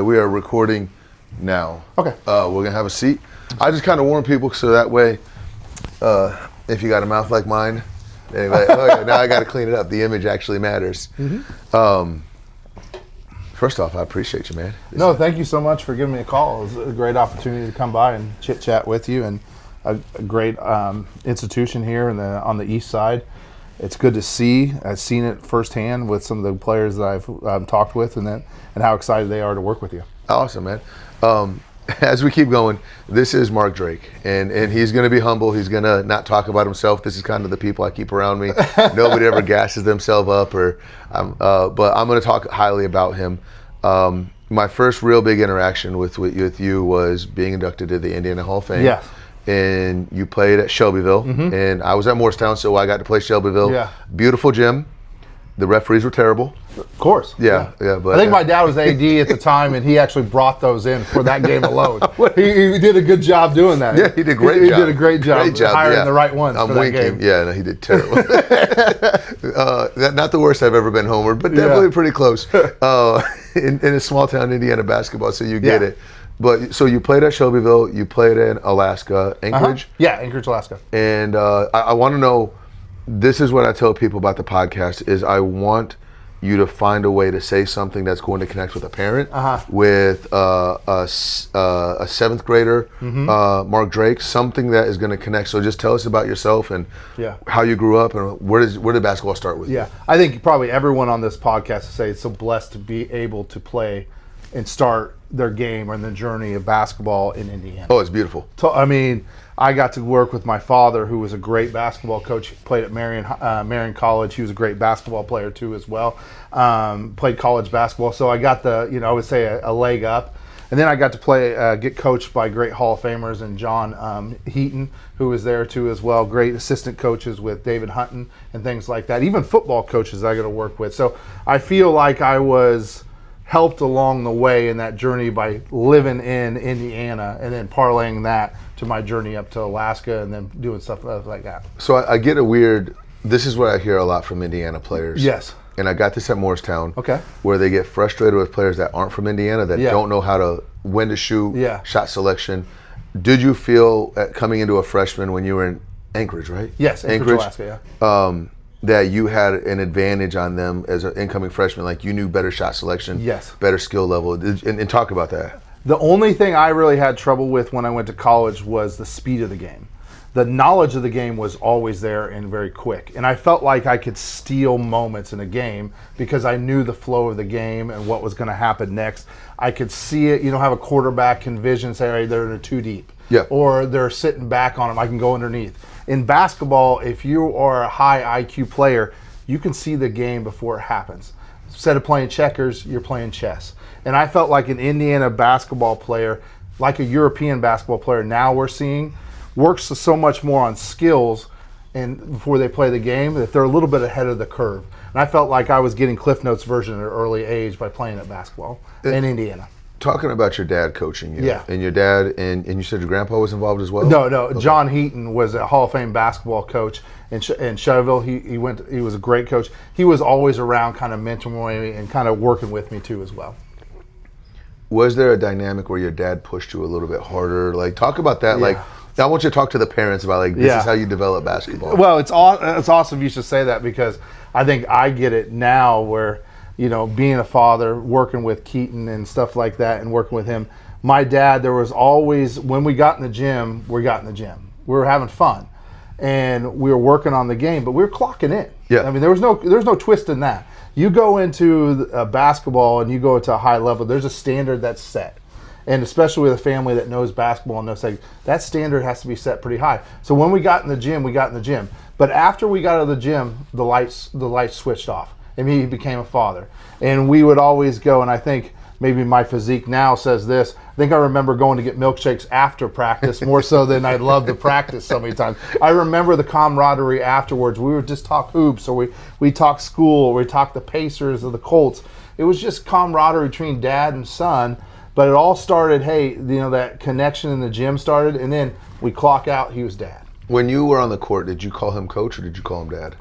We are recording now. Okay. We're going to have a seat. I just kind of warn people so that way, if you got a mouth like mine, they're like, oh yeah, now I got to clean it up. The image actually matters. First off, I appreciate you, man. No, thank you so much for giving me a call. It was a great opportunity to come by and chit-chat with you, and a great institution here on the east side. It's good to see. I've seen it firsthand with some of the players that I've talked with, and how excited they are to work with you. Awesome, man. As we keep going, this is Mark Drake, and he's going to be humble. He's going to not talk about himself. This is kind of the people I keep around me. Nobody ever gasses themselves up, but I'm going to talk highly about him. My first real big interaction with you was being inducted to the Indiana Hall of Fame. Yes. And you played at Shelbyville, and I was at Morristown, so I got to play Shelbyville. Yeah. Beautiful gym. The referees were terrible. Of course. Yeah. But I think my dad was AD at the time, and he actually brought those in for that game alone. He did a good job doing that. Yeah, he did a great job. He did a great job hiring the right ones for that game. Yeah, no, he did terrible. Not the worst I've ever been homered, but definitely pretty close. In a small town, Indiana basketball, so you get it. But so you played at Shelbyville, you played in Alaska, Anchorage? Yeah, Anchorage, Alaska. And I want to know, this is what I tell people about the podcast, is I want you to find a way to say something that's going to connect with a parent, with a seventh grader, Mark Drake, something that is going to connect. So just tell us about yourself and how you grew up, and where did basketball start with you? Yeah, I think probably everyone on this podcast will say it's so blessed to be able to play and start their game or their journey of basketball in Indiana. Oh, it's beautiful. I mean, I got to work with my father, who was a great basketball coach. He played at Marion College. He was a great basketball player too, as well. Played college basketball, so I got I would say a leg up. And then I got to get coached by great Hall of Famers, and John Heaton, who was there too as well. Great assistant coaches with David Hutton and things like that. Even football coaches I got to work with. So I feel like I was helped along the way in that journey by living in Indiana and then parlaying that to my journey up to Alaska and then doing stuff like that. So I get this is what I hear a lot from Indiana players. Yes. And I got this at Morristown. Okay. Where they get frustrated with players that aren't from Indiana, that don't know when to shoot, shot selection. Did you feel coming into a freshman when you were in Anchorage, right? Yes, Anchorage, Alaska, yeah. That you had an advantage on them as an incoming freshman, like you knew better shot selection, better skill level, and talk about that. The only thing I really had trouble with when I went to college was the speed of the game. The knowledge of the game was always there and very quick, and I felt like I could steal moments in a game because I knew the flow of the game and what was going to happen next. I could see it. Have a quarterback can vision, say, hey, they're too deep, or they're sitting back on them. I can go underneath. In basketball, if you are a high IQ player, you can see the game before it happens. Instead of playing checkers, you're playing chess. And I felt like an Indiana basketball player, like a European basketball player now we're seeing, works so much more on skills and before they play the game, that they're a little bit ahead of the curve. And I felt like I was getting Cliff Notes version at an early age by playing at basketball in Indiana. Talking about your dad coaching you, and your dad, and you said your grandpa was involved as well? No. Okay. John Heaton was a Hall of Fame basketball coach in Shelbyville. He was a great coach. He was always around, kind of mentoring me and kind of working with me too as well. Was there a dynamic where your dad pushed you a little bit harder? Like, talk about that. Like, I want you to talk to the parents about this is how you develop basketball. Well, it's awesome you should say that, because I think I get it now where, being a father, working with Keaton and stuff like that and working with him, my dad, there was always, when we got in the gym, we were having fun and we were working on the game, but we were clocking in. Yeah. I mean, there was no twist in that. You go into basketball and you go to a high level, there's a standard that's set. And especially with a family that knows basketball and knows that standard has to be set pretty high. So when we got in the gym. But after we got out of the gym, the lights switched off. And he became a father. And we would always go, and I think maybe my physique now says this. I think I remember going to get milkshakes after practice more so than I loved the practice so many times. I remember the camaraderie afterwards. We would just talk hoops, or we talk school, or we talk the Pacers or the Colts. It was just camaraderie between dad and son. But it all started, that connection in the gym started, and then we clock out, he was dad. When you were on the court, did you call him coach or did you call him dad?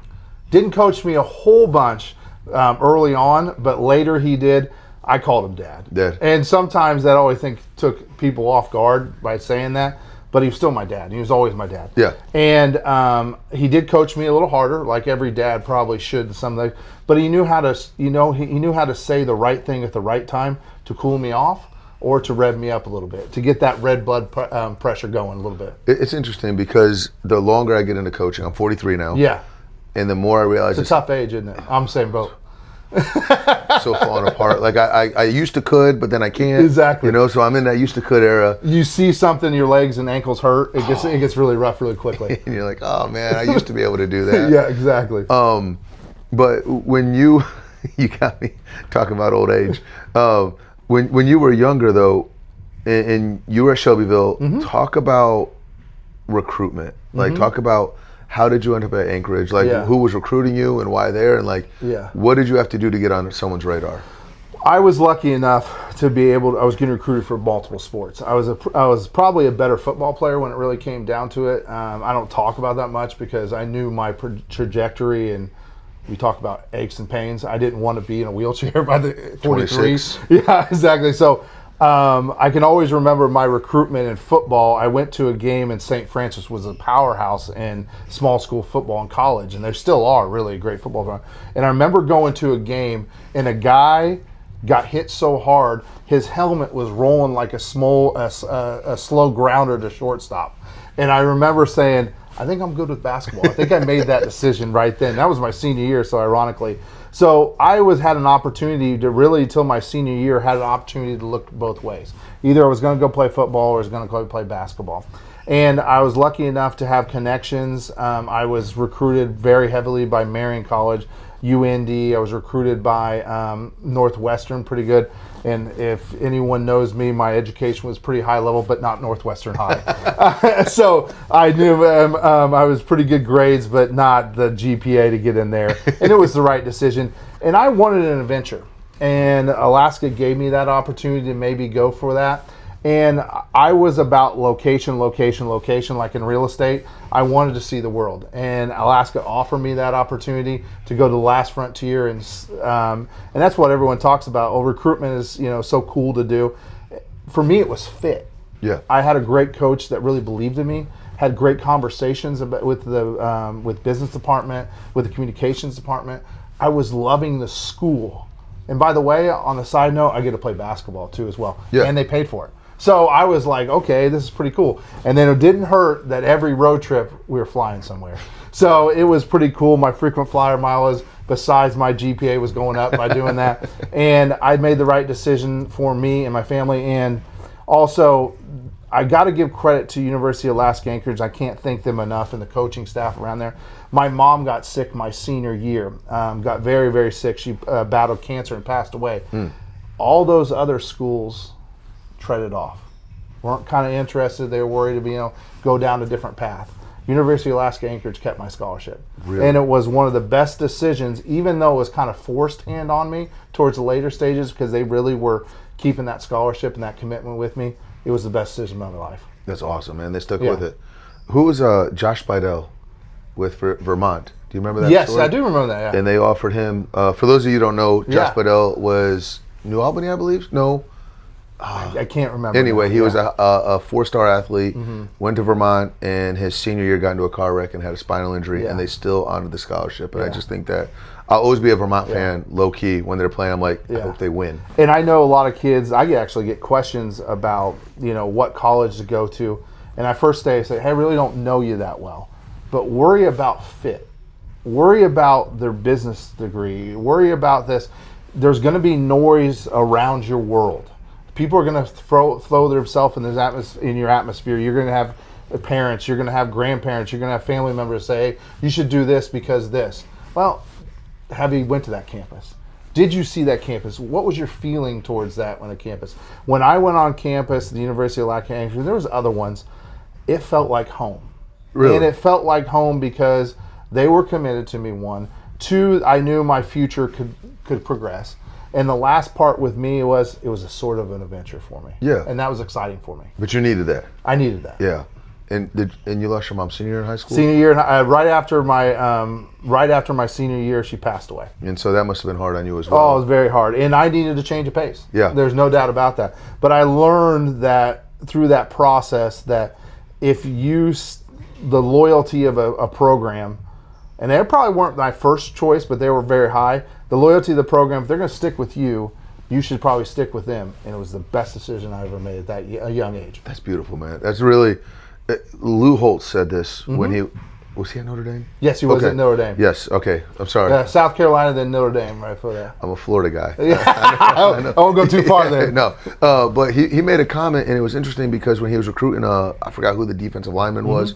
Didn't coach me a whole bunch early on, but later he did. I called him Dad. Dad. And sometimes that always took people off guard by saying that, but he was still my dad. He was always my dad. Yeah. And he did coach me a little harder, like every dad probably should to some of the, but he knew how to, he knew how to say the right thing at the right time to cool me off or to rev me up a little bit, to get that red blood pressure going a little bit. It's interesting because the longer I get into coaching, I'm 43 now. Yeah. And the more I realize It's a tough age, isn't it? I'm the same boat. so falling apart. Like I used to could, but then I can't. Exactly. You know, so I'm in that used to could era. You see something, your legs and ankles hurt, it gets really rough really quickly. And you're like, oh man, I used to be able to do that. Yeah, exactly. But when you got me talking about old age. When you were younger though, and you were at Shelbyville, talk about recruitment. Like talk about how did you end up at Anchorage? Like who was recruiting you and why there? And like what did you have to do to get on someone's radar? I was lucky enough to be able to, I was getting recruited for multiple sports. I was probably a better football player when it really came down to it. I don't talk about that much because I knew my trajectory, and we talk about aches and pains. I didn't want to be in a wheelchair by the 43. 26. Yeah, exactly. So I can always remember my recruitment in football. I went to a game in St. Francis, was a powerhouse in small school football in college, and there still are really a great football program. And I remember going to a game, and a guy got hit so hard, his helmet was rolling like a slow grounder to shortstop. And I remember saying, I think I'm good with basketball. I think I made that decision right then. That was my senior year, so ironically. So I had an opportunity to really, till my senior year, had an opportunity to look both ways. Either I was going to go play football or I was going to go play basketball. And I was lucky enough to have connections. I was recruited very heavily by Marion College, UND. I was recruited by Northwestern, pretty good. And if anyone knows me, my education was pretty high level, but not Northwestern high. So I knew I was pretty good grades, but not the GPA to get in there. And it was the right decision. And I wanted an adventure. And Alaska gave me that opportunity to maybe go for that. And I was about location, like in real estate. I wanted to see the world, and Alaska offered me that opportunity to go to the last frontier, and that's what everyone talks about. Oh, recruitment is so cool to do. For me, it was fit. Yeah, I had a great coach that really believed in me. Had great conversations with the business department, with the communications department. I was loving the school, and by the way, on the side note, I get to play basketball too as well. Yeah. And they paid for it. So I was like, okay, this is pretty cool. And then it didn't hurt that every road trip we were flying somewhere. So it was pretty cool. My frequent flyer mileage, besides my GPA, was going up by doing that. And I made the right decision for me and my family. And also, I got to give credit to University of Alaska Anchorage. I can't thank them enough, and the coaching staff around there. My mom got sick my senior year, got very, very sick. She battled cancer and passed away. All those other schools treaded off, weren't kind of interested. They were worried to go down a different path. University of Alaska Anchorage kept my scholarship. Really? And it was one of the best decisions, even though it was kind of forced hand on me towards the later stages, because they really were keeping that scholarship and that commitment with me. It was the best decision of my life. That's awesome, man. They stuck with it. Who was Josh Bidell with Vermont? Do you remember that? Yes, story? I do remember that. Yeah. And they offered him. For those of you who don't know, Josh Bidell was New Albany, I believe. No. I can't remember. Anyway, he was a four-star athlete, went to Vermont, and his senior year got into a car wreck and had a spinal injury, and they still honored the scholarship. And I just think that I'll always be a Vermont fan, low-key. When they're playing, I'm like, I hope they win. And I know a lot of kids, I actually get questions about, what college to go to. And I first say, hey, I really don't know you that well, but worry about fit. Worry about their business degree. Worry about this. There's going to be noise around your world. People are going to throw themselves in your atmosphere. You're going to have parents. You're going to have grandparents. You're going to have family members say, hey, you should do this because this. Well, have you went to that campus? Did you see that campus? What was your feeling towards that on a campus? When I went on campus at the University of Alaska Anchorage, there was other ones. It felt like home. Really? And it felt like home because they were committed to me, one. Two, I knew my future could progress. And the last part with me it was a sort of an adventure for me. Yeah. And that was exciting for me. But you needed that. I needed that. Yeah. And you lost your mom senior year in high school? Senior year, right after my senior year, she passed away. And so that must have been hard on you as well. Oh, it was very hard, and I needed to change a pace. Yeah. There's no doubt about that. But I learned that through that process that if the loyalty of a program, and they probably weren't my first choice, but they were very high. The loyalty of the program, if they're going to stick with you, you should probably stick with them. And it was the best decision I ever made at that a young age. That's beautiful, man. That's really. Lou Holtz said this when he was he at Notre Dame? Yes, he was at Notre Dame. Yes. Okay. I'm sorry. Yeah, South Carolina, then Notre Dame, right for that. I'm a Florida guy. I won't go too far there. No, but he made a comment, and it was interesting because when he was recruiting, I forgot who the defensive lineman was,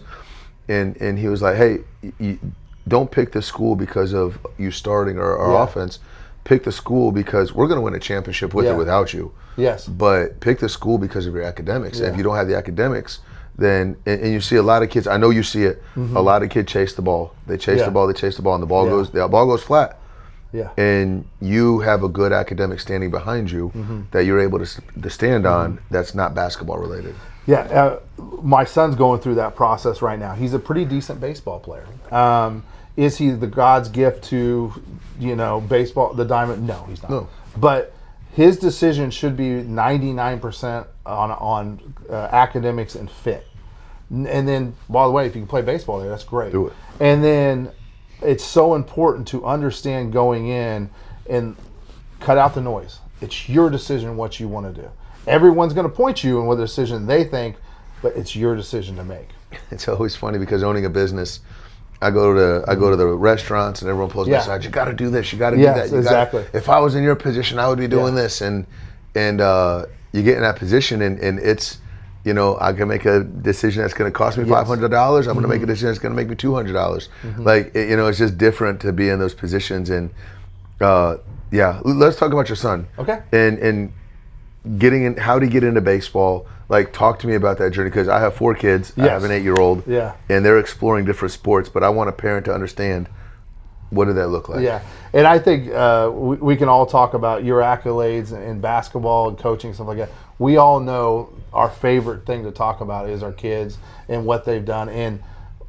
and he was like, "Hey, you don't pick this school because of you starting our offense. Pick the school because we're going to win a championship with or without you. Yes. But pick the school because of your academics. And if you don't have the academics, then and you see a lot of kids. I know you see it. A lot of kids chase the ball. They chase the ball. They chase the ball, and the ball goes flat. Yeah. And you have a good academic standing behind you that you're able to stand on. That's not basketball related. Yeah. My son's going through that process right now. He's a pretty decent baseball player. Is he the God's gift to, baseball, the diamond? No, he's not. No. But his decision should be 99% on academics and fit. And then, by the way, if you can play baseball there, that's great. Do it. And then it's so important to understand going in and cut out the noise. It's your decision what you want to do. Everyone's going to point you in what decision they think, but it's your decision to make. It's always funny because owning a business, I go to the restaurants and everyone pulls me aside. You got to do this. You got to do that. Exactly. If I was in your position, I would be doing this. And you get in that position, and it's, I can make a decision that's going to cost me $500. I'm going to make a decision that's going to make me $200. Like, it's just different to be in those positions. And let's talk about your son. Okay. And getting in. How did he get into baseball? Like, talk to me about that journey, because I have 4 kids. I have an 8-year-old. Yeah. And they're exploring different sports, but I want a parent to understand, what did that look like? Yeah. And I think we can all talk about your accolades in basketball and coaching, stuff like that. We all know our favorite thing to talk about is our kids and what they've done. And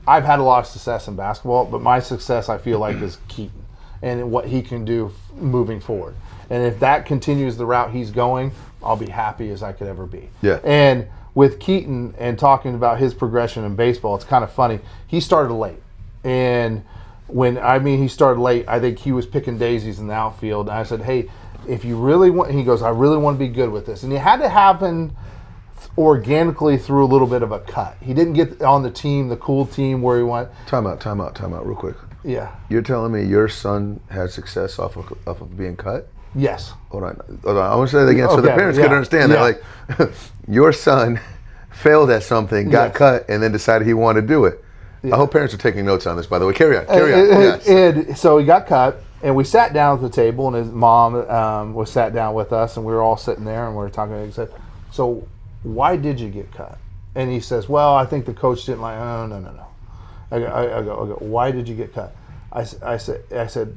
I've had a lot of success in basketball, but my success, I feel like, is Keaton and what he can do moving forward. And if that continues the route he's going, I'll be happy as I could ever be. Yeah. And with Keaton and talking about his progression in baseball, it's kind of funny. He started late. And when he started late, I think he was picking daisies in the outfield. And I said, hey, if you really want, he goes, I really want to be good with this. And it had to happen organically through a little bit of a cut. He didn't get on the team, the cool team where he went. Time out real quick. Yeah. You're telling me your son had success off of being cut? Yes. Hold on. I want to say that again so the parents can understand that. Like, your son failed at something, got cut, and then decided he wanted to do it. Yeah. I hope parents are taking notes on this, by the way. Carry on. Yes. And so he got cut, and we sat down at the table, and his mom was sat down with us, and we were all sitting there, and we were talking. He said, so why did you get cut? And he says, well, I think the coach didn't like, oh, no. I go, why did you get cut? I said,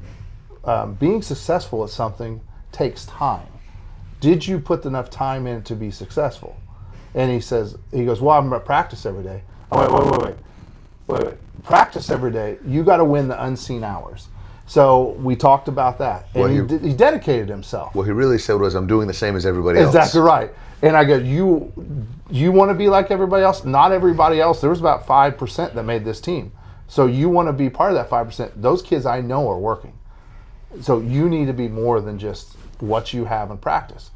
being successful at something takes time. Did you put enough time in to be successful? And he goes, well, I'm at practice every day. Oh, wait. Practice every day. You got to win the unseen hours. So we talked about that. And he dedicated himself. What he really said was, I'm doing the same as everybody else. Exactly right. And I go, you want to be like everybody else? Not everybody else. There was about 5% that made this team. So you want to be part of that 5%. Those kids I know are working. So you need to be more than just what you have in practice.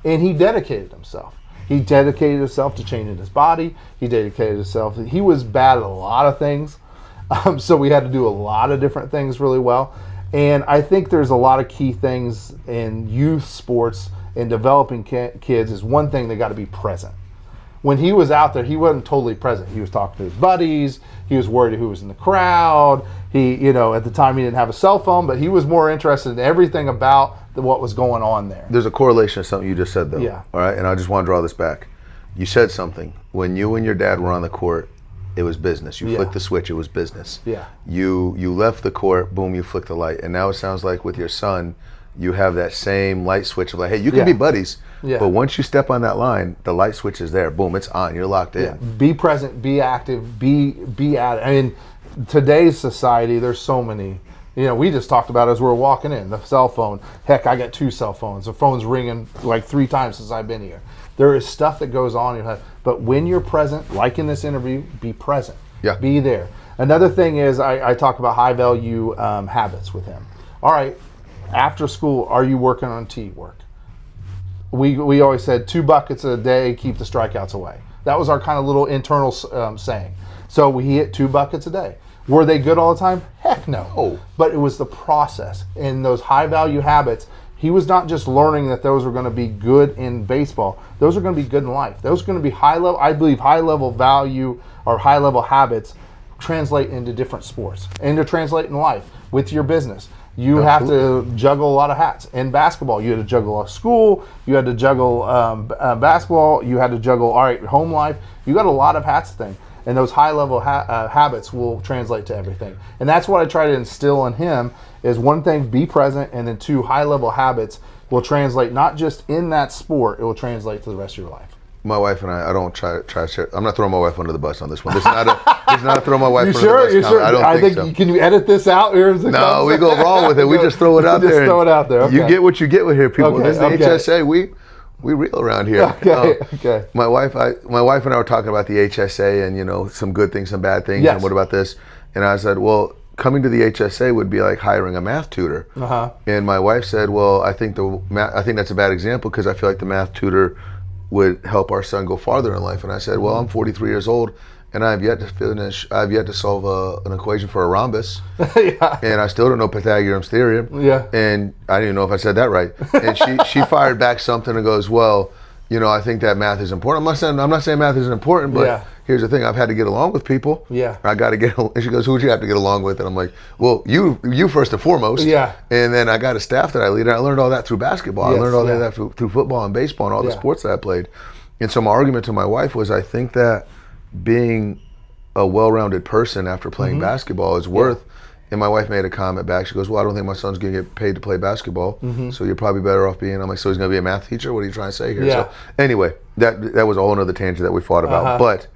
And he dedicated himself. He dedicated himself to changing his body. He dedicated himself. He was bad at a lot of things. So we had to do a lot of different things really well. And I think there's a lot of key things in youth sports and developing kids is one thing, they got to be present. When he was out there, he wasn't totally present. He was talking to his buddies. He was worried who was in the crowd. He, at the time he didn't have a cell phone, but he was more interested in everything about what was going on there. There's a correlation to something you just said, though. Yeah. All right, and I just want to draw this back. You said something. When you and your dad were on the court, it was business. You flicked the switch, it was business. Yeah. You left the court, boom, you flicked the light. And now it sounds like with your son, you have that same light switch of like, hey, you can Yeah. be buddies, Yeah. but once you step on that line, the light switch is there. Boom, it's on. You're locked in. Yeah. Be present, be active, be at it. I mean, today's society, there's so many. We just talked about as we were walking in, the cell phone. Heck, I got 2 cell phones. The phone's ringing like 3 times since I've been here. There is stuff that goes on in your head. But when you're present, like in this interview, be present. Yeah. Be there. Another thing is I talk about high value habits with him. All right, after school, are you working on tee work? We always said 2 buckets a day, keep the strikeouts away. That was our kind of little internal saying. So we hit 2 buckets a day. Were they good all the time? Heck no. Oh. But it was the process. And those high value habits, he was not just learning that those were going to be good in baseball. Those are going to be good in life. Those are going to be high level, I believe high level value or high level habits translate into different sports and to translate in life with your business. You Absolutely. have to juggle a lot of hats. In basketball, you had to juggle a school, you had to juggle basketball, you had to juggle, all right, home life. You got a lot of hats thing. And those high-level habits will translate to everything. And that's what I try to instill in him is 1 thing, be present, and then 2, high-level habits will translate not just in that sport, it will translate to the rest of your life. My wife and I don't try to share. I'm not throwing my wife under the bus on this one. This is not a throw my wife You under sure? the bus. You sure? I don't think so. Can you edit this out? No, we go wrong with it. We just throw it out there. Just throw it out there. Okay. You get what you get with here, people. Okay, This is the okay. HSA. We real around here. Okay, okay. My wife and I were talking about the HSA and some good things, some bad things, Yes. and what about this? And I said, well, coming to the HSA would be like hiring a math tutor. Uh-huh. And my wife said, well, I think that's a bad example because I feel like the math tutor would help our son go farther in life. And I said, well, I'm 43 years old and I've yet to solve an equation for a rhombus. Yeah. And I still don't know Pythagorean's theorem. Yeah. And I didn't even know if I said that right. And she fired back something and goes, well, I think that math is important. I'm not saying math isn't important, but Yeah. here's the thing. I've had to get along with people. Yeah. I got to get. And she goes, who would you have to get along with? And I'm like, well, you first and foremost. Yeah. And then I got a staff that I lead. And I learned all that through basketball. Yes, I learned all yeah. that through football and baseball and all the Yeah. sports that I played. And so my argument to my wife was, I think that being a well-rounded person after playing basketball is worth. And my wife made a comment back. She goes, well, I don't think my son's going to get paid to play basketball. So you're probably better off being. I'm like, so he's going to be a math teacher? What are you trying to say here? Yeah. So anyway, that was a whole other tangent that we fought about. Uh-huh. But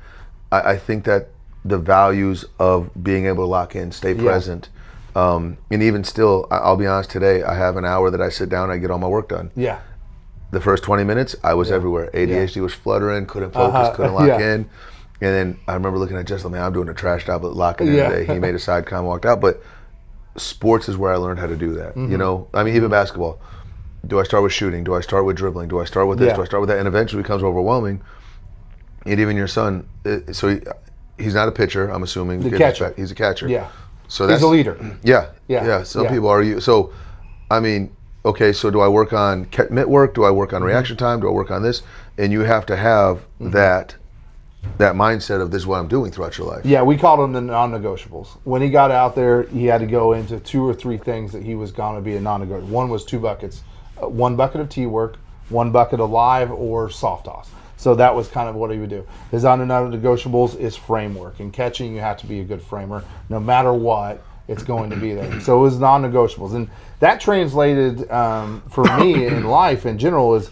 I think that the values of being able to lock in, stay present, and even still, I'll be honest, today I have an hour that I sit down and I get all my work done. Yeah. The first 20 minutes, I was everywhere. ADHD was fluttering, couldn't focus, couldn't lock Yeah. in. And then I remember looking at Justin, man, I'm doing a trash job at locking in Yeah. today. He made a side comment, walked out. But sports is where I learned how to do that. I mean, even basketball. Do I start with shooting? Do I start with dribbling? Do I start with this? Yeah. Do I start with that? And eventually it becomes overwhelming. And even your son, he's not a pitcher, I'm assuming. The catcher. He's a catcher. Yeah. So He's a leader. Yeah. Yeah. Yeah. Some Yeah. people are. So, I mean, okay, so do I work on mitt work? Do I work on reaction time? Do I work on this? And you have to have that mindset of this is what I'm doing throughout your life. Yeah, we called them the non-negotiables. When he got out there, he had to go into 2 or 3 things that he was going to be a non-negotiable. One was 2 buckets. 1 bucket of tee work, 1 bucket of live or soft toss. So that was kind of what he would do. His non-negotiables is framework. In catching, you have to be a good framer. No matter what, it's going to be there. So it was non-negotiables. And that translated for me in life in general is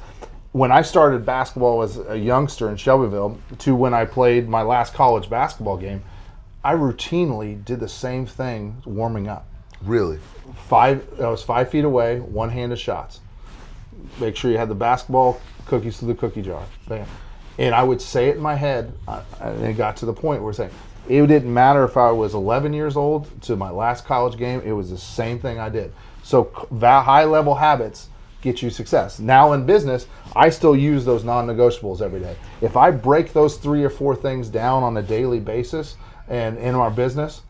when I started basketball as a youngster in Shelbyville to when I played my last college basketball game, I routinely did the same thing warming up. Really? I was 5 feet away, one-handed shots. Make sure you had the basketball, cookies to the cookie jar. Bam. And I would say it in my head, and it got to the point where saying, it didn't matter if I was 11 years old to my last college game, it was the same thing I did. So high-level habits get you success. Now in business, I still use those non-negotiables every day. If I break those 3 or 4 things down on a daily basis and in our business,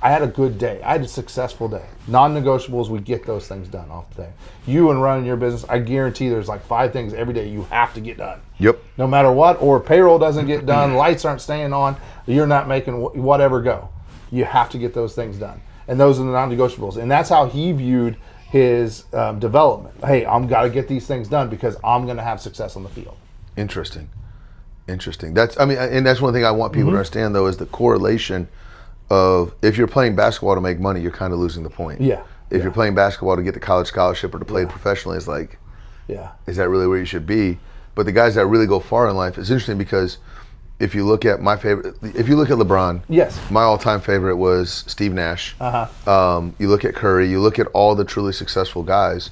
I had a good day. I had a successful day. Non-negotiables, we get those things done off the day. You and running your business, I guarantee there's like 5 things every day you have to get done. Yep. No matter what, or payroll doesn't get done, lights aren't staying on, you're not making whatever go. You have to get those things done. And those are the non-negotiables. And that's how he viewed his development. Hey, I'm got to get these things done because I'm going to have success on the field. Interesting. That's one thing I want people to understand though is the correlation of if you're playing basketball to make money, you're kind of losing the point. Yeah. if you're playing basketball to get the college scholarship or to play professionally, it's like, is that really where you should be? But the guys that really go far in life, it's interesting because if you look at if you look at LeBron, my all-time favorite was Steve Nash. You look at Curry, you look at all the truly successful guys.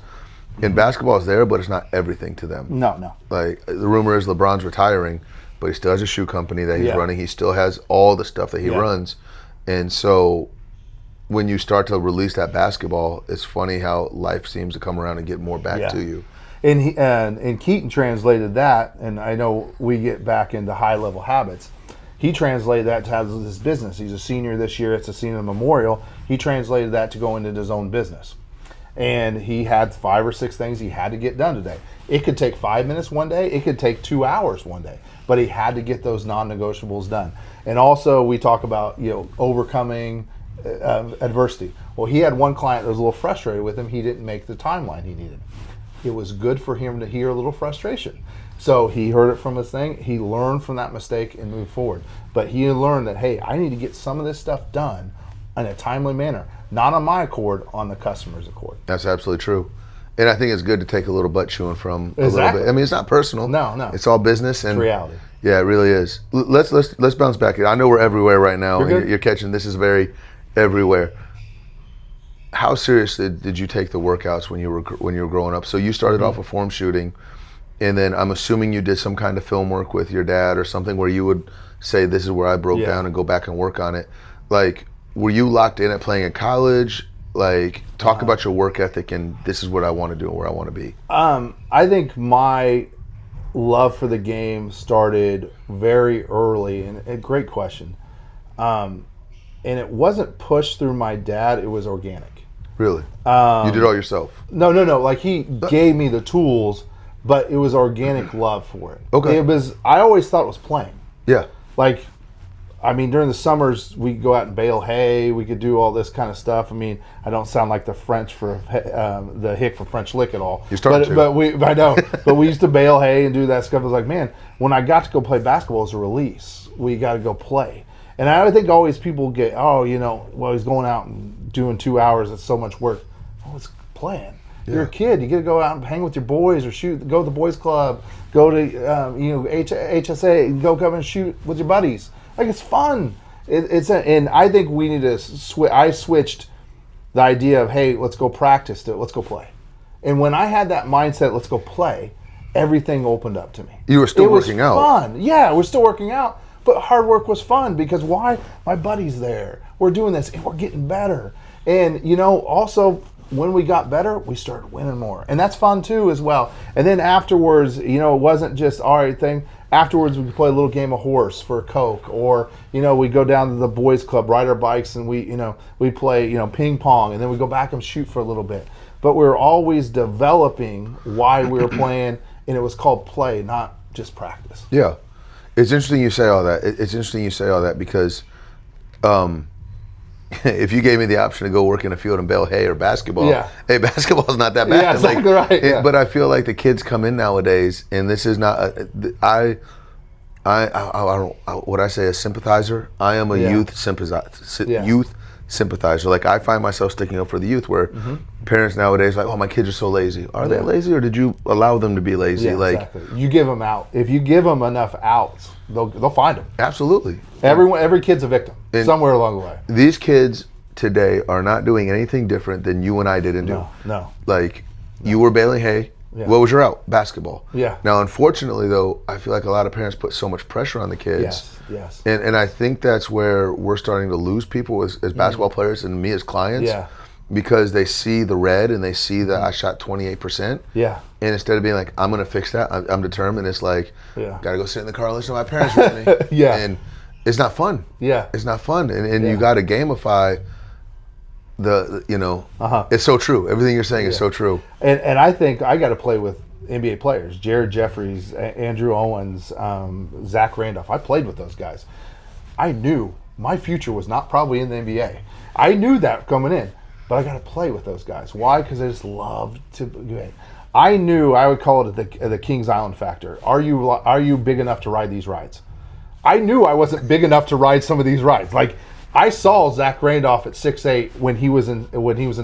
And basketball is there, but it's not everything to them. No. Like, the rumor is LeBron's retiring, but he still has a shoe company that he's running. He still has all the stuff that he runs. And so when you start to release that basketball, it's funny how life seems to come around and get more back to you. And Keaton translated that, and I know we get back into high-level habits. He translated that to have his business. He's a senior this year. It's a senior memorial. He translated that to go into his own business. And he had 5 or 6 things he had to get done today. It could take 5 minutes one day. It could take 2 hours one day. But he had to get those non-negotiables done. And also we talk about, overcoming adversity. Well, he had one client that was a little frustrated with him. He didn't make the timeline he needed. It was good for him to hear a little frustration. So he heard it from his thing. He learned from that mistake and moved forward. But he learned that, hey, I need to get some of this stuff done in a timely manner. Not on my accord, on the customer's accord. That's absolutely true. And I think it's good to take a little butt chewing from a little bit. I mean, it's not personal. No. It's all business. And it's reality. Yeah, it really is. Let's bounce back. I know we're everywhere right now. You're catching this is very everywhere. How seriously did you take the workouts when you were growing up? So you started off with form shooting, and then I'm assuming you did some kind of film work with your dad or something where you would say, this is where I broke down, and go back and work on it. Like, were you locked in at playing in college? Like, talk about your work ethic and this is what I want to do and where I want to be. I think my love for the game started very early, and a great question. And it wasn't pushed through my dad, it was organic. Really? You did all yourself? No. Like, he gave me the tools, but it was organic love for it. Okay. I always thought it was playing. Yeah. Like, I mean, during the summers, we could go out and bale hay. We could do all this kind of stuff. I mean, I don't sound like the French for the hick for French lick at all. You started I know. But we used to bale hay and do that stuff. I was like, man, when I got to go play basketball as a release, we got to go play. And I think always people get, he's going out and doing 2 hours. It's so much work. Oh, it's playing. Yeah. You're a kid. You get to go out and hang with your boys or shoot. Go to the boys club. Go to HSA and go come and shoot with your buddies. Like, it's fun. And I think we need to I switched the idea of, hey, let's go practice to let's go play. And when I had that mindset, let's go play, everything opened up to me. You were still working out. It was fun. Yeah, we're still working out. But hard work was fun because why? My buddy's there. We're doing this and we're getting better. And, also when we got better, we started winning more. And that's fun too as well. And then afterwards, it wasn't just all right thing. Afterwards, we could play a little game of horse for a Coke, or we'd go down to the boys' club, ride our bikes, and we play ping pong, and then we go back and shoot for a little bit. But we were always developing why we were playing, and it was called play, not just practice. Yeah, it's interesting you say all that. It's interesting you say all that because, if you gave me the option to go work in a field and bale hay or basketball, hey, basketball's not that bad. Yeah, exactly right. Yeah. But I feel like the kids come in nowadays, and this is not. I don't. What I say, a sympathizer. I am a youth sympathizer. Youth sympathizer. Like, I find myself sticking up for the youth, where parents nowadays are like, oh, my kids are so lazy. Are they lazy, or did you allow them to be lazy? Yeah, exactly. You give them out. If you give them enough outs, they'll find them. Absolutely. Every kid's a victim somewhere along the way. These kids today are not doing anything different than you and I didn't do. No. Like, you were baling hay. Yeah. What was your out? Basketball. Yeah. Now, unfortunately, though, I feel like a lot of parents put so much pressure on the kids. Yes. And I think that's where we're starting to lose people as basketball players, and me as clients. Yeah. Because they see the red and they see that I shot 28%. Yeah. And instead of being like, I'm going to fix that, I'm determined, it's like, got to go sit in the car and listen to my parents with me. Yeah. And it's not fun. Yeah. It's not fun. And you got to gamify it's so true. Everything you're saying is so true. And I think I got to play with NBA players, Jared Jeffries, Andrew Owens, Zach Randolph. I played with those guys. I knew my future was not probably in the NBA. I knew that coming in, but I got to play with those guys. Why? Because I just loved to. I knew I would call it the Kings Island factor. Are you big enough to ride these rides? I knew I wasn't big enough to ride some of these rides. Like, I saw Zach Randolph at 6'8" when he was in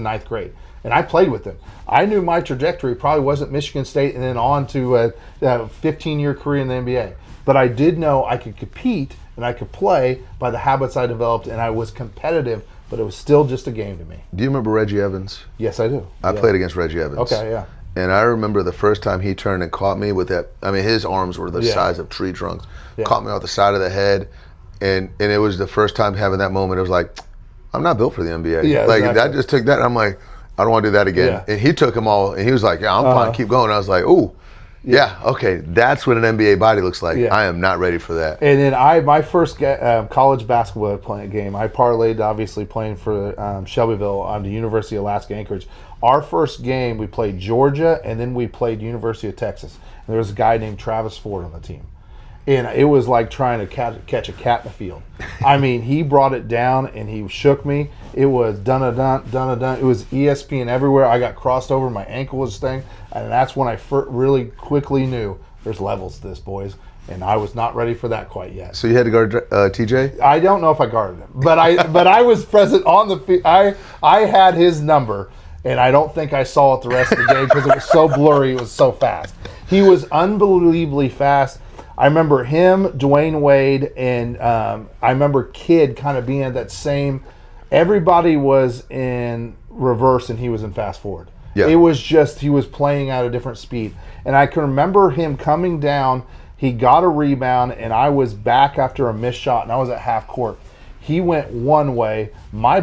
ninth grade. and I played with them. I knew my trajectory probably wasn't Michigan State and then on to a 15-year career in the NBA. But I did know I could compete and I could play by the habits I developed, and I was competitive, but it was still just a game to me. Do you remember Reggie Evans? Yes, I do. I played against Reggie Evans. Okay, yeah. And I remember the first time he turned and caught me with that. I mean, his arms were the size of tree trunks. Yeah. Caught me off the side of the head, and it was the first time having that moment. It was like, I'm not built for the NBA. Yeah, like exactly. I just took that. And I'm like, I don't want to do that again. Yeah. And he took them all, and he was like, yeah, I'm fine, keep going. I was like, ooh. Yeah, okay, that's what an NBA body looks like. I am not ready for that. And then my first college basketball playing game, I parlayed obviously playing for Shelbyville on the University of Alaska Anchorage. Our first game, we played Georgia, and then we played University of Texas. And there was a guy named Travis Ford on the team. And it was like trying to catch a cat in the field. I mean, he brought it down, and he shook me. It was dun-a-dun, dun-a-dun. It was ESPN everywhere. I got crossed over. My ankle was thing. And that's when I really quickly knew there's levels to this, boys. And I was not ready for that quite yet. So you had to guard TJ? I don't know if I guarded him. But I was present on the field. I had his number, and I don't think I saw it the rest of the game because it was so blurry. It was so fast. He was unbelievably fast. I remember him, Dwayne Wade, and I remember Kidd kind of being at that same. Everybody was in reverse, and he was in fast forward. Yeah. It was just he was playing at a different speed. And I can remember him coming down. He got a rebound, and I was back after a missed shot, and I was at half court. He went one way. My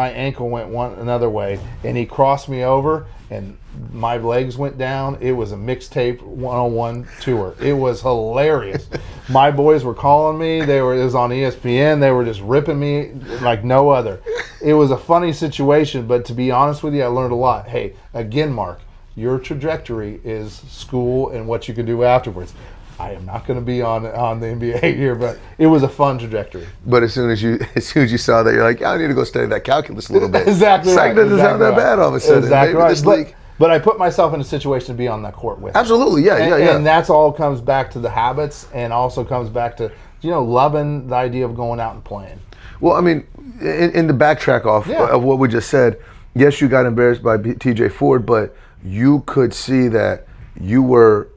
ankle went another way, and he crossed me over, and my legs went down. It was a mixtape 101 tour. It was hilarious. My boys were calling me. It was on ESPN. They were just ripping me like no other. It was a funny situation, but to be honest with you, I learned a lot. Hey, again, Mark, your trajectory is school and what you can do afterwards. I am not going to be on the NBA here, but it was a fun trajectory. But as soon as you saw that, you're like, I need to go study that calculus a little bit. Exactly right. Doesn't sound that bad all of a sudden. Exactly Maybe this league. But I put myself in a situation to be on that court with him. Absolutely, yeah. And that's all comes back to the habits, and also comes back to loving the idea of going out and playing. Well, I mean, in the backtrack of what we just said, yes, you got embarrassed by TJ Ford, but you could see that you were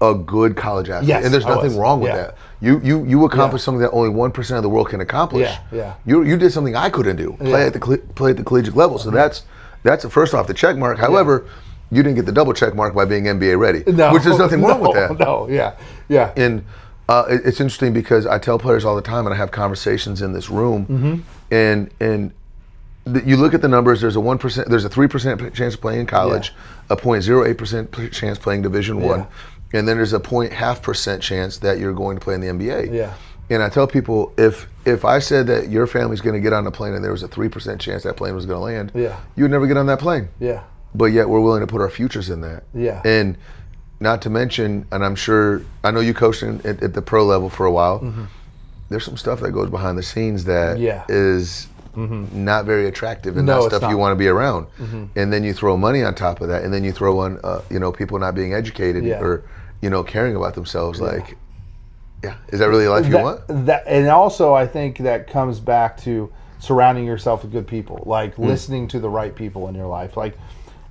a good college athlete, and there's nothing wrong with that. You accomplished something that only 1% of the world can accomplish. Yeah. You did something I couldn't do. Play at the collegiate level. So that's first off the check mark. However, you didn't get the double check mark by being NBA ready, which there's nothing wrong with that. No, yeah. And it's interesting because I tell players all the time, and I have conversations in this room, and you look at the numbers. There's a 1%. There's a 3% chance of playing in college, a 0.08% chance playing Division I. And then there's a 0.5% chance that you're going to play in the NBA. Yeah. And I tell people, if I said that your family's going to get on a plane and there was a 3% chance that plane was going to land, you would never get on that plane. Yeah. But yet we're willing to put our futures in that. Yeah. And not to mention, and I know you coached at the pro level for a while. There's some stuff that goes behind the scenes that is not very attractive and not stuff you want to be around. And then you throw money on top of that, and then you throw on people not being educated or caring about themselves. Like, is that really a life you want? And also I think that comes back to surrounding yourself with good people, like listening to the right people in your life. Like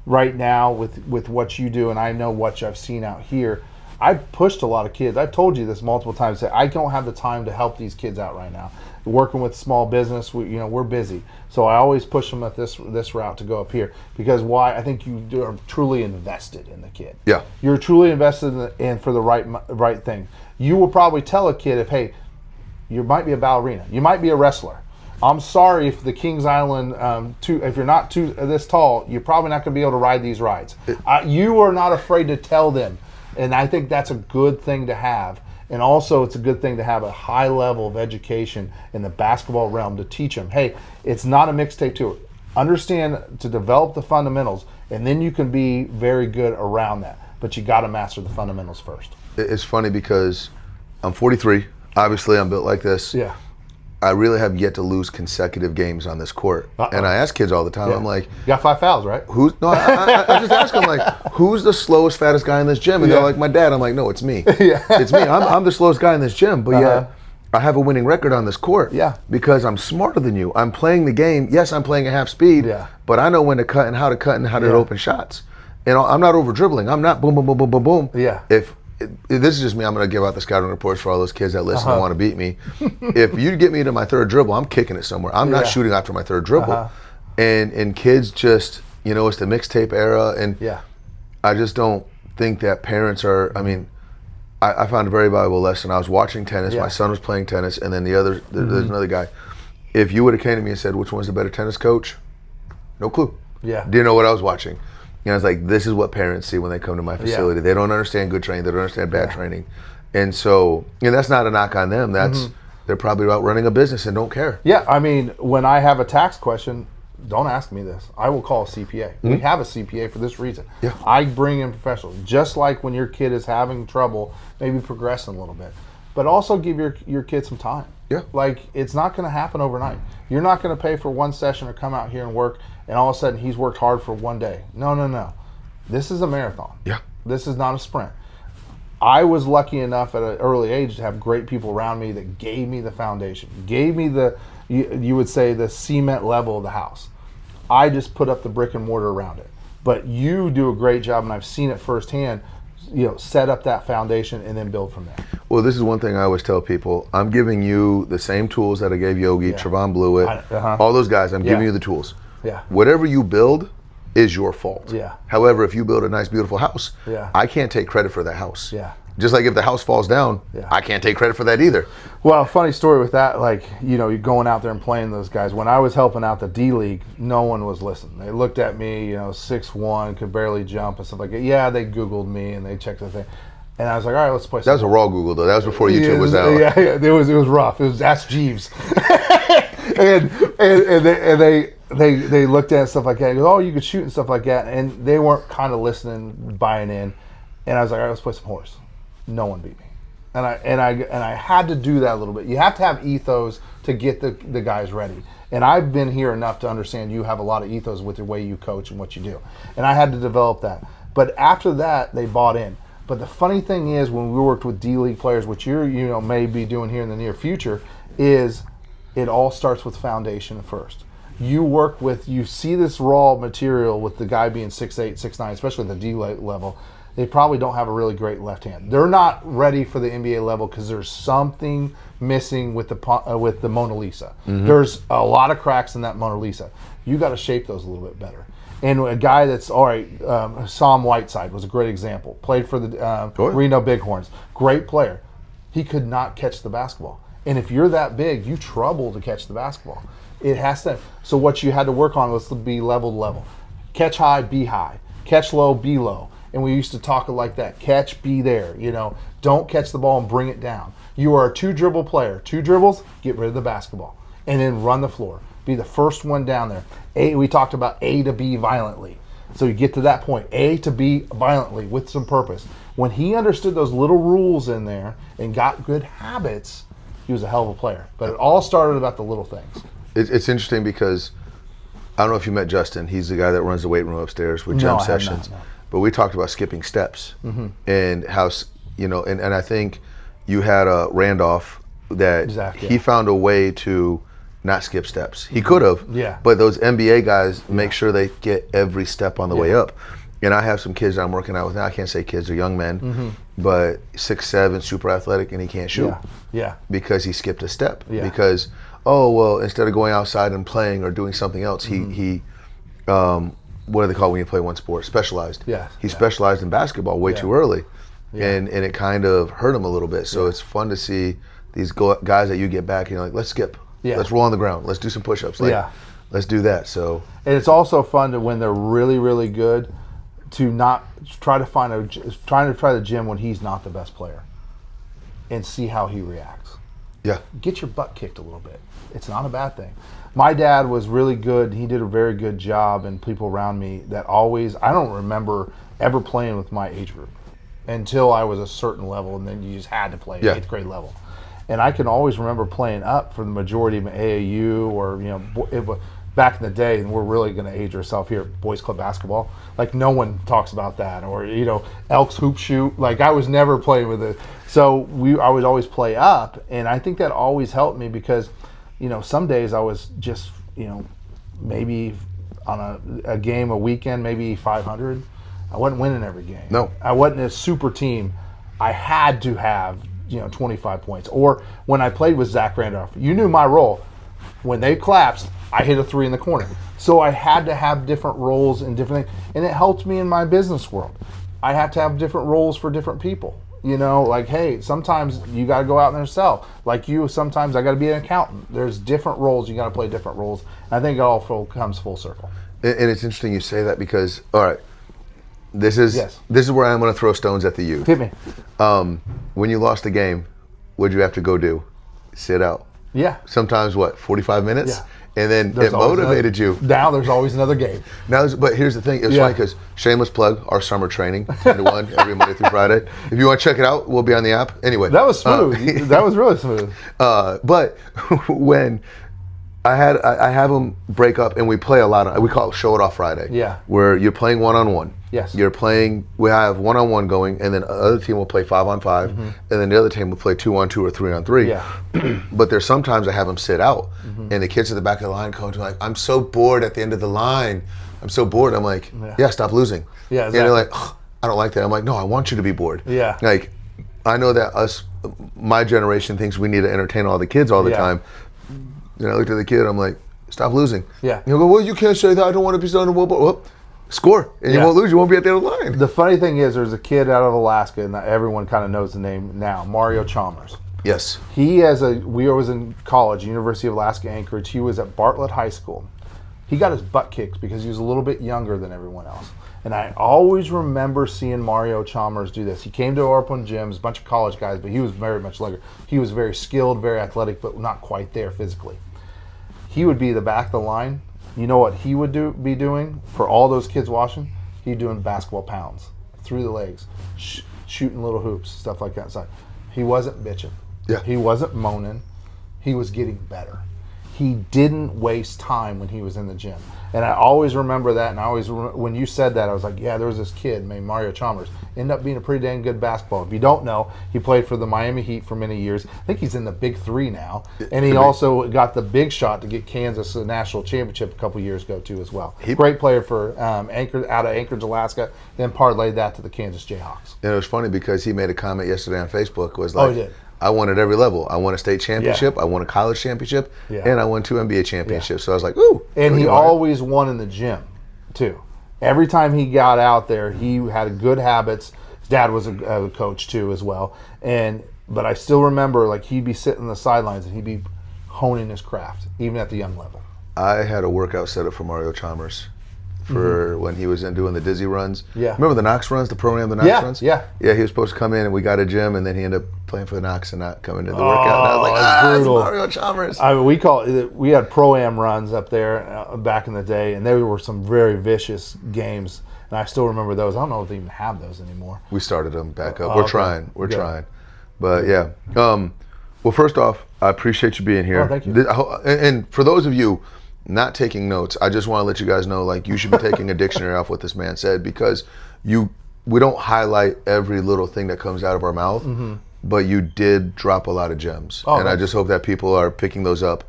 right now with what you do, and I know what I've seen out here, I've pushed a lot of kids. I've told you this multiple times, that I don't have the time to help these kids out right now. Working with small business, we're busy. So I always push them at this route to go up here. Because why? I think you are truly invested in the kid. Yeah. You're truly invested in for the right thing. You will probably tell a kid hey, you might be a ballerina. You might be a wrestler. I'm sorry if the Kings Island, if you're not this tall, you're probably not going to be able to ride these rides. You are not afraid to tell them. And I think that's a good thing to have. And also it's a good thing to have a high level of education in the basketball realm to teach them, hey, it's not a mixtape tour. Understand to develop the fundamentals, and then you can be very good around that. But you got to master the fundamentals first. It's funny because I'm 43. Obviously, I'm built like this. Yeah. I really have yet to lose consecutive games on this court. And I ask kids all the time, I'm like, you got 5 fouls, right? I just ask them, like, who's the slowest, fattest guy in this gym? And they're like, my dad. I'm like, no, it's me. It's me. I'm the slowest guy in this gym. But yet, I have a winning record on this court. Yeah. Because I'm smarter than you. I'm playing the game. Yes, I'm playing at half speed. Yeah. But I know when to cut and how to Yeah. open shots. And I'm not over dribbling. I'm not boom, boom, boom, boom, boom, boom. Yeah. If this is just me, I'm going to give out the scouting reports for all those kids that listen and want to beat me. If you get me to my third dribble, I'm kicking it somewhere. I'm not shooting after my third dribble. And kids just, it's the mixtape era. And I just don't think that parents are, I found a very valuable lesson. I was watching tennis. My son was playing tennis, and then there's another guy. If you would have came to me and said, which one's the better tennis coach? No clue. Yeah. Didn't know what I was watching. I was like, this is what parents see when they come to my facility. They don't understand good training. They don't understand bad training. And so, that's not a knock on them. That's they're probably out running a business and don't care. Yeah, when I have a tax question, don't ask me this. I will call a CPA. We have a CPA for this reason. Yeah. I bring in professionals. Just like when your kid is having trouble, maybe progressing a little bit. But also give your kid some time. Yeah. Like, it's not going to happen overnight. You're not going to pay for one session or come out here and work, and all of a sudden he's worked hard for one day. No. This is a marathon. Yeah. This is not a sprint. I was lucky enough at an early age to have great people around me that gave me the foundation, gave me you would say the cement level of the house. I just put up the brick and mortar around it. But you do a great job, and I've seen it firsthand, set up that foundation and then build from there. Well, this is one thing I always tell people. I'm giving you the same tools that I gave Yogi, Trevon Blewett, all those guys. I'm giving you the tools. Yeah. Whatever you build is your fault. Yeah. However, if you build a nice, beautiful house, Yeah. I can't take credit for that house. Yeah. Just like if the house falls down, I can't take credit for that either. Well, funny story with that, you're going out there and playing those guys. When I was helping out the D League, no one was listening. They looked at me, 6'1", could barely jump and stuff like that. Yeah, they Googled me and they checked the thing. And I was like, all right, let's play. That was a raw Google, though. That was before YouTube was out. Yeah, it was rough. It was Ask Jeeves. and they looked at stuff like that. They go, oh, you could shoot and stuff like that. And they weren't kind of listening, buying in. And I was like, all right, let's play some horse. No one beat me. And I had to do that a little bit. You have to have ethos to get the guys ready. And I've been here enough to understand you have a lot of ethos with the way you coach and what you do. And I had to develop that. But after that, they bought in. But the funny thing is, when we worked with D-League players, which you may be doing here in the near future, is it all starts with foundation first. You see this raw material with the guy being 6'8", 6'9", especially at the D-League level. They probably don't have a really great left hand. They're not ready for the NBA level because there's something missing with the Mona Lisa. There's a lot of cracks in that Mona Lisa. You got to shape those a little bit better. And a guy that's, all right, Sam Whiteside was a great example. Played for the Reno Bighorns. Great player. He could not catch the basketball. And if you're that big, you trouble to catch the basketball. It has to. So what you had to work on was to be level to level. Catch high, be high. Catch low, be low. And we used to talk it like that. Catch, be there. Don't catch the ball and bring it down. You are a 2-dribble player. 2 dribbles, get rid of the basketball. And then run the floor. Be the first one down there. We talked about A to B violently. So you get to that point, A to B violently with some purpose. When he understood those little rules in there and got good habits, he was a hell of a player. But it all started about the little things. It's interesting because I don't know if you met Justin. He's the guy that runs the weight room upstairs with Jim Sessions. No. But we talked about skipping steps and how, and I think you had a Randolph that he found a way to not skip steps. He could have, but those NBA guys make sure they get every step on the way up. And I have some kids that I'm working out with now. I can't say kids, they're young men, but 6'7", super athletic, and he can't shoot. Because he skipped a step. Because, instead of going outside and playing or doing something else, he what do they call it when you play one sport? Specialized. He specialized in basketball way too early. And it kind of hurt him a little bit. So it's fun to see these guys that you get back and you're like, let's skip. Let's roll on the ground. Let's do some push-ups. Let's do that. So, and it's also fun to, when they're really, really good, to not try to trying to try the gym when he's not the best player and see how he reacts. Get your butt kicked a little bit. It's not a bad thing. My dad was really good. He did a very good job, and people around me that always, I don't remember ever playing with my age group until I was a certain level, and then you just had to play at 8th grade level. And I can always remember playing up for the majority of an AAU or, back in the day, and we're really going to age ourselves here, boys club basketball, like no one talks about that. Or, Elks hoop shoot. Like I was never playing with it. So I would always play up, and I think that always helped me because, some days I was just, maybe on a game a weekend, maybe 500. I wasn't winning every game. No. I wasn't a super team. I had to have, 25 points. Or when I played with Zach Randolph, you knew my role. When they collapsed, I hit a 3 in the corner. So I had to have different roles and different things. And it helped me in my business world. I have to have different roles for different people. Like, hey, sometimes you got to go out there and sell. Like you, sometimes I got to be an accountant. There's different roles. You got to play different roles. And I think it all comes full circle. And it's interesting you say that because, all right, this is where I'm going to throw stones at the youth. Hit me. When you lost the game, what'd you have to go do? Sit out. Yeah. Sometimes 45 minutes? Yeah. And then it motivated you. Now there's always another game. But here's the thing. It was funny because shameless plug, our summer training, 10 to 1, every Monday through Friday. If you want to check it out, we'll be on the app. Anyway. That was smooth. That was really smooth. But when I have them break up and we play a lot we call it Show It Off Friday. Yeah. Where you're playing one-on-one. Yes. We have one-on-one going, and then the other team will play 5-on-5, and then the other team will play 2-on-2 or 3-on-3. Yeah. But there's sometimes I have them sit out, and the kids at the back of the line coach are like, I'm so bored at the end of the line. I'm so bored. I'm like, yeah stop losing. Yeah, exactly. And they're like, I don't like that. I'm like, no, I want you to be bored. Yeah. Like, I know that my generation thinks we need to entertain all the kids all the time. I looked at the kid, I'm like, stop losing. Yeah. He'll go, well, you can't say that. I don't want to be stoned. Well, score. And you won't lose. You won't be at the end of the line. The funny thing is, there's a kid out of Alaska, and everyone kind of knows the name now, Mario Chalmers. Yes. We was in college, University of Alaska Anchorage. He was at Bartlett High School. He got his butt kicked because he was a little bit younger than everyone else. And I always remember seeing Mario Chalmers do this. He came to our open gyms, a bunch of college guys, but he was very much younger. He was very skilled, very athletic, but not quite there physically. He would be the back of the line. You know what he would be doing for all those kids watching? He'd doing basketball pounds through the legs, shooting little hoops, stuff like that. So he wasn't bitching. Yeah. He wasn't moaning. He was getting better. He didn't waste time when he was in the gym. And I always remember that, and I always when you said that, I was like, yeah, there was this kid named Mario Chalmers. Ended up being a pretty dang good basketball. If you don't know, he played for the Miami Heat for many years. I think he's in the Big Three now. And he also got the big shot to get Kansas a national championship a couple years ago, too, as well. Great player for out of Anchorage, Alaska, then parlayed that to the Kansas Jayhawks. And it was funny because he made a comment yesterday on Facebook, was like, he did. I won at every level. I won a state championship, I won a college championship, and I won 2 NBA championships. So I was like, ooh. And he always won in the gym, too. Every time he got out there, he had good habits. His dad was a coach, too, as well. But I still remember, like, he'd be sitting on the sidelines and he'd be honing his craft, even at the young level. I had a workout set up for Mario Chalmers for when he was in doing the Dizzy runs. Yeah. Remember the Knox runs, the program, the Knox runs? Yeah. Yeah, he was supposed to come in and we got a gym, and then he ended up playing for the Knox and not coming to the workout. And I was like, it's Mario Chalmers. I mean, we had pro-am runs up there back in the day, and there were some very vicious games, and I still remember those. I don't know if they even have those anymore. We started them back up. We're trying. We're trying. But yeah. Well, first off, I appreciate you being here. Oh, thank you. And for those of you not taking notes, I just want to let you guys know, like, you should be taking a dictionary off what this man said, because we don't highlight every little thing that comes out of our mouth, but you did drop a lot of gems. And I just hope that people are picking those up.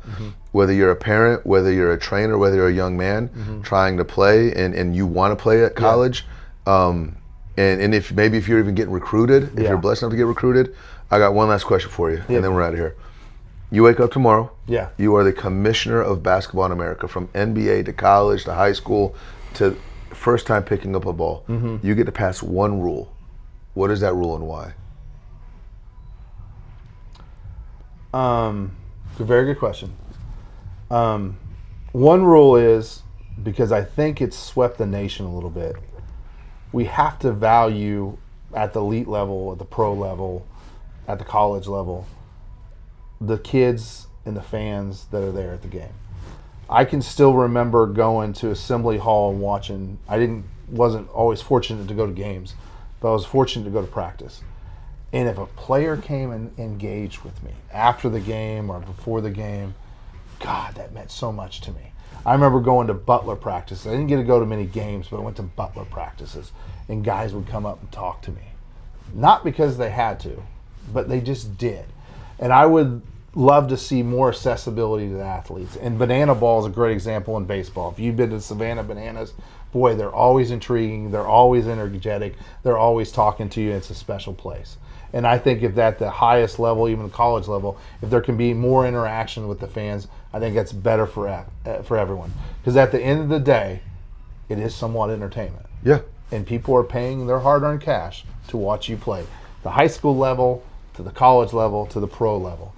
Whether you're a parent, whether you're a trainer, whether you're a young man trying to play and you want to play at college, and if you're even getting recruited, if you're blessed enough to get recruited, I got one last question for you, and then we're out of here. You wake up tomorrow. Yeah. You are the commissioner of basketball in America, from NBA to college to high school to first time picking up a ball. You get to pass one rule. What is that rule and why? A very good question. One rule is, because I think it's swept the nation a little bit, we have to value at the elite level, at the pro level, at the college level, the kids and the fans that are there at the game. I can still remember going to Assembly Hall and watching. Wasn't always fortunate to go to games, but I was fortunate to go to practice. And if a player came and engaged with me after the game or before the game, God, that meant so much to me. I remember going to Butler practice. I didn't get to go to many games, but I went to Butler practices, and guys would come up and talk to me. Not because they had to, but they just did. And I would love to see more accessibility to the athletes. And Banana Ball is a great example in baseball. If you've been to Savannah Bananas, boy, they're always intriguing. They're always energetic. They're always talking to you. It's a special place. And I think if at the highest level, even the college level, if there can be more interaction with the fans, I think that's better for everyone. Because at the end of the day, it is somewhat entertainment. Yeah. And people are paying their hard-earned cash to watch you play. The high school level, to the college level, to the pro level.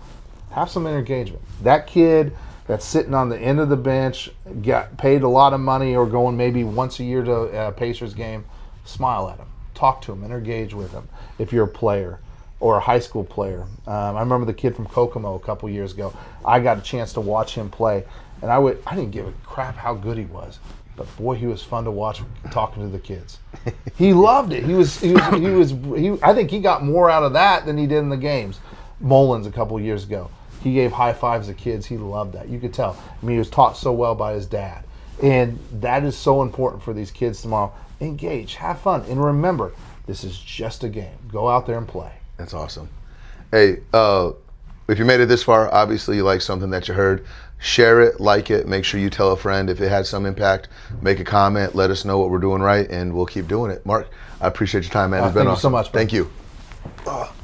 Have some engagement. That kid that's sitting on the end of the bench, got paid a lot of money or going maybe once a year to a Pacers game, smile at him. Talk to him, engage with him if you're a player or a high school player. I remember the kid from Kokomo a couple years ago. I got a chance to watch him play, and I didn't give a crap how good he was, but boy, he was fun to watch talking to the kids. He loved it. I think he got more out of that than he did in the games. Mullins a couple years ago, he gave high fives to kids. He loved that. You could tell. I mean, he was taught so well by his dad, and that is so important for these kids tomorrow. Engage, have fun, and remember, this is just a game. Go out there and play. That's awesome. Hey, if you made it this far, obviously you like something that you heard. Share it, like it, make sure you tell a friend if it had some impact. Make a comment, let us know what we're doing right, and we'll keep doing it. Mark, I appreciate your time, man. It's been Thank you awesome. so much, bro. Thank you.